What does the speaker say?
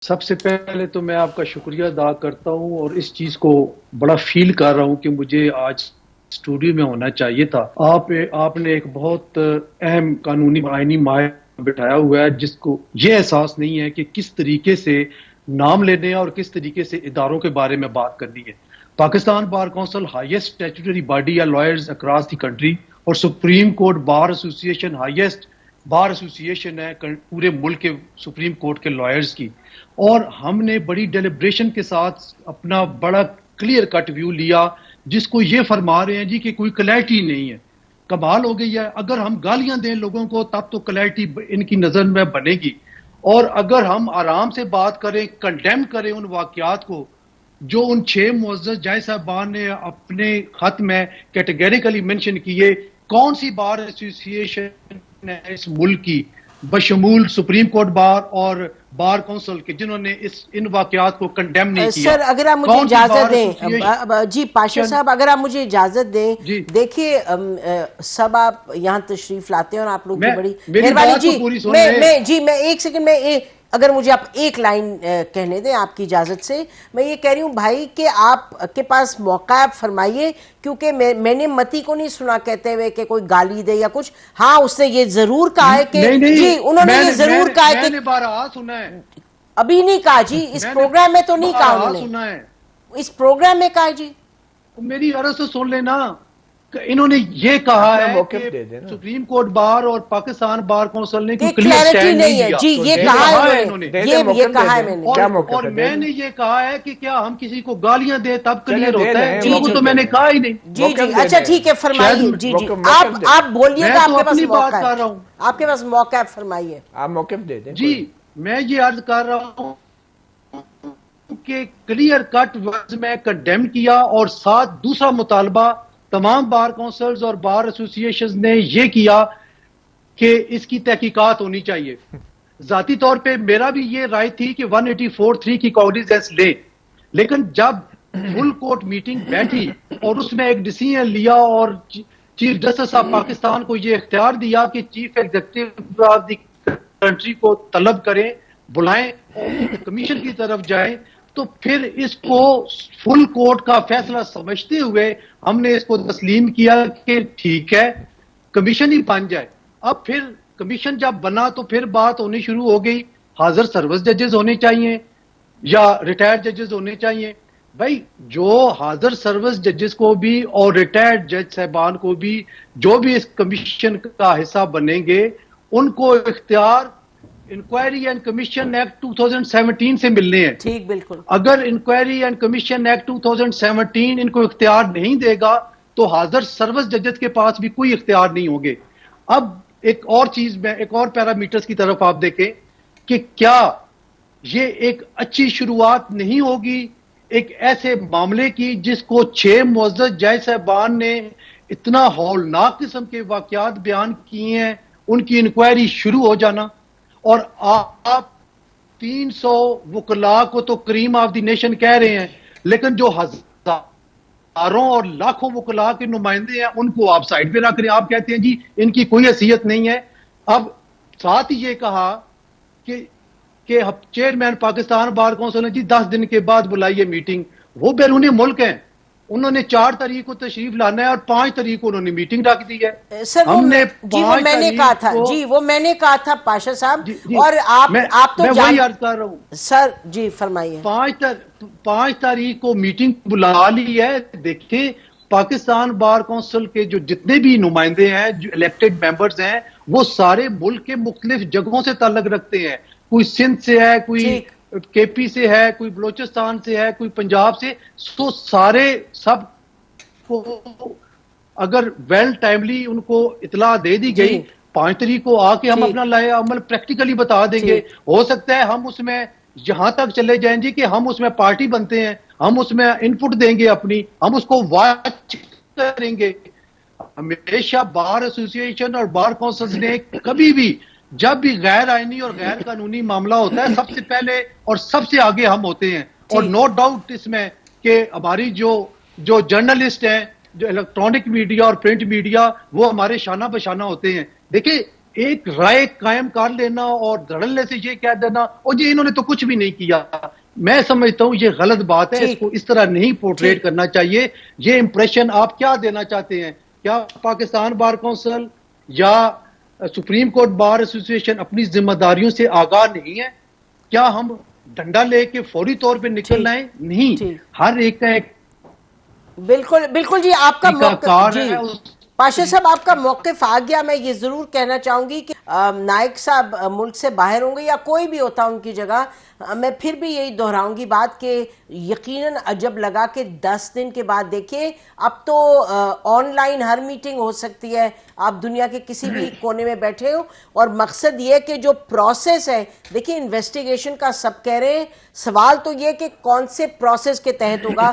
सबसे पहले तो मैं आपका शुक्रिया अदा करता हूं और इस चीज को बड़ा फील कर रहा हूं कि मुझे आज स्टूडियो में होना चाहिए था। आपने एक बहुत अहम कानूनी आईनी माहिर बिठाया हुआ है जिसको ये एहसास नहीं है कि किस तरीके से नाम लेने हैं और किस तरीके से इदारों के बारे में बात करनी है। Pakistan bar council highest statutory body या लॉयर्स अक्रॉस द कंट्री और supreme court bar association highest bar association है पूरे मुल्क के सुप्रीम कोर्ट के लॉयर्स की। और हमने बड़ी डेलिब्रेशन के साथ अपना बड़ा क्लियर कट व्यू लिया जिसको ये फरमा रहे हैं जी कि कोई क्लैरिटी नहीं है। कमाल हो गई है। अगर हम गालियां दें लोगों को तब तो क्लैरिटी इनकी नजर में बनेगी, और अगर हम आराम से बात करें, कंडेम करें उन वाकयात को जो उन 6 मुअज़्ज़ज़ जज साहबान ने अपने खत में कैटेगरिकली मेंशन किए। कौन सी बार एसोसिएशन है इस मुल्क की बशमूल सुप्रीम कोर्ट बार और बार काउंसिल के जिन्होंने इन वाकयात को कंडेम नहीं किया? सर अगर आप मुझे इजाजत दें, जी पाशा साहब अगर आप मुझे इजाजत दें, देखिए सब आप यहाँ तशरीफ लाते हैं और आप लोग की बड़ी मेहरबानी। जी मैं एक सेकंड में अगर मुझे आप एक लाइन कहने दें आपकी इजाजत से। मैं ये कह रही हूँ भाई कि आपके पास मौका है, आप फरमाइए, क्योंकि मैंने मती को नहीं सुना कहते हुए कि कोई गाली दे या कुछ। हाँ उसने ये जरूर कहा है कि जी उन्होंने ये जरूर कहा है कि सुना है, अभी नहीं कहा जी, इस प्रोग्राम में तो नहीं कहा उन्होंने, इस प्रोग्राम में कहा जी। मेरी अर्ज तो सुन लेना। इन्होंने ये कहा है कि सुप्रीम कोर्ट बार और पाकिस्तान बार काउंसिल ने कोई क्लियर स्टैंड नहीं दिया। जी ये कहा है इन्होंने, ये कहा है मैंने, और मैंने ये कहा है कि क्या हम किसी को गालियां दे तब क्लियर होता है? जी तो मैंने कहा ही नहीं। जी जी अच्छा ठीक है, फरमाइए। जी जी आप बोलिएगा, आपके पास बात कर रहा हूँ, आपके पास मौका है, फरमाइए। आप मौके दे दें। जी मैं ये अर्ज कर रहा हूँ कि क्लियर कट वर्ड्स में कंडेम किया और साथ दूसरा मुतालबा तमाम बार काउंसिल्स और बार एसोसिएशंस ने यह किया कि इसकी तहकीकात होनी चाहिए। जाती तौर पे मेरा भी ये राय थी कि 184(3) की कॉग्निजेंस ले, लेकिन जब फुल कोर्ट मीटिंग बैठी और उसमें एक डिसीजन लिया और चीफ जस्टिस ऑफ पाकिस्तान को यह इख्तियार दिया कि chief executive of the country को तलब करें, बुलाएं और कमीशन की तरफ जाएं, तो फिर इसको फुल कोर्ट का फैसला समझते हुए हमने इसको तस्लीम किया कि ठीक है कमीशन ही बन जाए। अब फिर कमीशन जब बना तो फिर बात होनी शुरू हो गई, हाजिर सर्विस जजेस होने चाहिए या रिटायर्ड जजेस होने चाहिए। भाई जो हाजिर सर्विस जजेस को भी और रिटायर्ड जज साहबान को भी जो भी इस कमीशन का हिस्सा बनेंगे उनको इख्तियार इंक्वायरी एंड कमीशन एक्ट 2017 से मिलने हैं। ठीक, बिल्कुल। अगर इंक्वायरी एंड कमीशन एक्ट 2017 इनको इख्तियार नहीं देगा तो हाजिर सर्विस जजेस के पास भी कोई इख्तियार नहीं होंगे। अब एक और चीज में एक और पैरामीटर्स की तरफ आप देखें कि क्या ये एक अच्छी शुरुआत नहीं होगी एक ऐसे मामले की जिसको 6 मुअज़्ज़ज़ जज साहबान ने इतना हौलनाक किस्म के वाकयात बयान किए हैं, उनकी इंक्वायरी शुरू हो जाना, और आप 300 वकला को तो करीम ऑफ द नेशन कह रहे हैं, लेकिन जो हजारों और लाखों वकला के नुमाइंदे हैं उनको आप साइड पे रख रहे हैं। आप कहते हैं जी इनकी कोई हैसियत नहीं है। अब साथ ही ये कहा कि चेयरमैन पाकिस्तान बार काउंसिल ने जी 10 दिन के बाद बुलाई है मीटिंग। वो बैरून मुल्क हैं, उन्होंने 4 तारीख को तशरीफ लाना है और 5 तारीख को उन्होंने मीटिंग रख दी है। सर हमने जी वो मैंने कहा था, जी वो मैंने कहा था पाशा साहब, और आप तो मैं वही अर्ज कर रहा हूँ सर। जी फरमाइए। 5 तारीख को मीटिंग बुला ली है। देखिए पाकिस्तान बार काउंसिल के जो जितने भी नुमाइंदे हैं, जो इलेक्टेड मेंबर्स हैं, वो सारे मुल्क के मुख्तलिफ जगहों से ताल्लुक रखते हैं। कोई सिंध से है, कोई केपी से है, कोई बलोचिस्तान से है, कोई पंजाब से। तो सारे सब को अगर वेल टाइमली उनको इतला दे दी गई, 5 तारीख को आके हम अपना लाए अमल प्रैक्टिकली बता देंगे। हो सकता है हम उसमें यहां तक चले जाएंगे कि हम उसमें पार्टी बनते हैं, हम उसमें इनपुट देंगे अपनी, हम उसको वॉच करेंगे। हमेशा बार एसोसिएशन और बार काउंसिल ने कभी भी जब भी गैर आईनी और गैर कानूनी मामला होता है सबसे पहले और सबसे आगे हम होते हैं। और नो डाउट इसमें कि हमारी जो जर्नलिस्ट हैं, जो इलेक्ट्रॉनिक मीडिया और प्रिंट मीडिया, वो हमारे शाना बशाना होते हैं। देखिए एक राय कायम कर लेना और धड़ल्ले से ये कह देना और जी इन्होंने तो कुछ भी नहीं किया, मैं समझता हूं ये गलत बात है। इसको इस तरह नहीं पोर्ट्रेट करना चाहिए। ये इंप्रेशन आप क्या देना चाहते हैं? क्या पाकिस्तान बार काउंसिल या सुप्रीम कोर्ट बार एसोसिएशन अपनी जिम्मेदारियों से आगाह नहीं है? क्या हम डंडा लेके फौरी तौर पे निकलना है? नहीं, हर एक का एक बिल्कुल बिल्कुल जी, आपका पाशा साहब आपका मौक़िफ़ आ गया। मैं ये जरूर कहना चाहूंगी कि नाइक साहब मुल्क से बाहर होंगे या कोई भी होता उनकी जगह, मैं फिर भी यही दोहराऊंगी बात कि यकीनन अजब लगा कि 10 दिन के बाद देखिए अब तो ऑनलाइन हर मीटिंग हो सकती है, आप दुनिया के किसी भी कोने में बैठे हो। और मकसद ये कि जो प्रोसेस है, देखिए इन्वेस्टिगेशन का सब कह रहे हैं, सवाल तो ये कि कौन से प्रोसेस के तहत होगा।